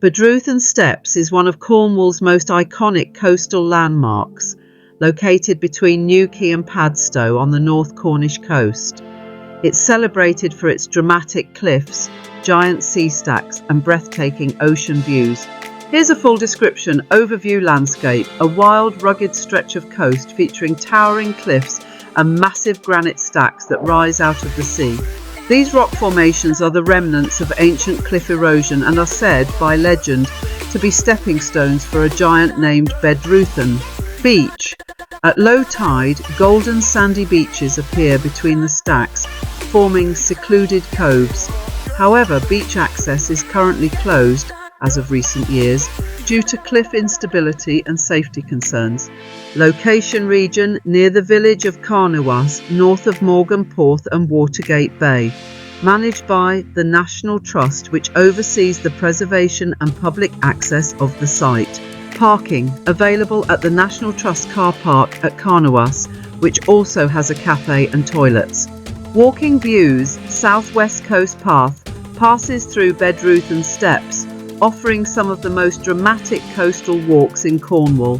Bedruthan Steps is one of Cornwall's most iconic coastal landmarks, located between Newquay and Padstow on the North Cornish coast. It's celebrated for its dramatic cliffs, giant sea stacks and breathtaking ocean views. Here's a full description: overview landscape, a wild, rugged stretch of coast featuring towering cliffs and massive granite stacks that rise out of the sea. These rock formations are the remnants of ancient cliff erosion and are said, by legend, to be stepping stones for a giant named Bedruthan. Beach. At low tide, golden sandy beaches appear between the stacks, forming secluded coves. However, beach access is currently closed, as of recent years, due to cliff instability and safety concerns. Location: region near the village of Carnewas, north of Mawgan, Porth and Watergate Bay. Managed by the National Trust, which oversees the preservation and public access of the site. Parking available at the National Trust car park at Carnewas, which also has a cafe and toilets. Walking views: southwest coast path passes through Bedruthan Steps, offering some of the most dramatic coastal walks in Cornwall.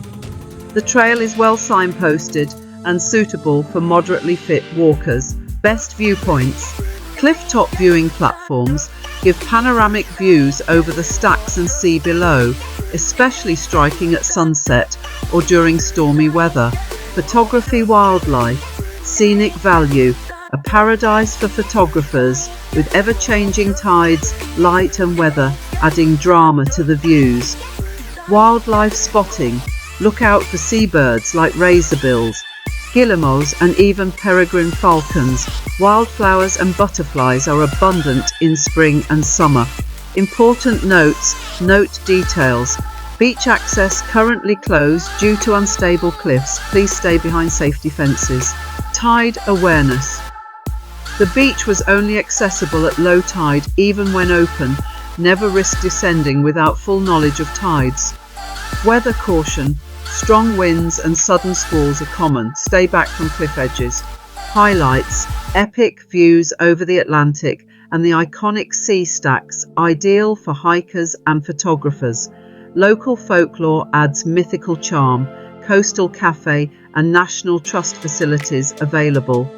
The trail is well signposted and suitable for moderately fit walkers. Best viewpoints: cliff-top viewing platforms give panoramic views over the stacks and sea below, especially striking at sunset or during stormy weather. Photography: wildlife, scenic value, a paradise for photographers, with ever-changing tides, light and weather adding drama to the views. Wildlife spotting: look out for seabirds like razorbills, guillemots and even peregrine falcons. Wildflowers and butterflies are abundant in spring and summer. Important notes: note details. Beach access currently closed due to unstable cliffs. Please stay behind safety fences. Tide awareness: the beach was only accessible at low tide. Even when open, never risk descending without full knowledge of tides. Weather caution: strong winds and sudden squalls are common. Stay back from cliff edges. Highlights: epic views over the Atlantic and the iconic sea stacks, ideal for hikers and photographers. Local folklore adds mythical charm. Coastal cafe and National Trust facilities available.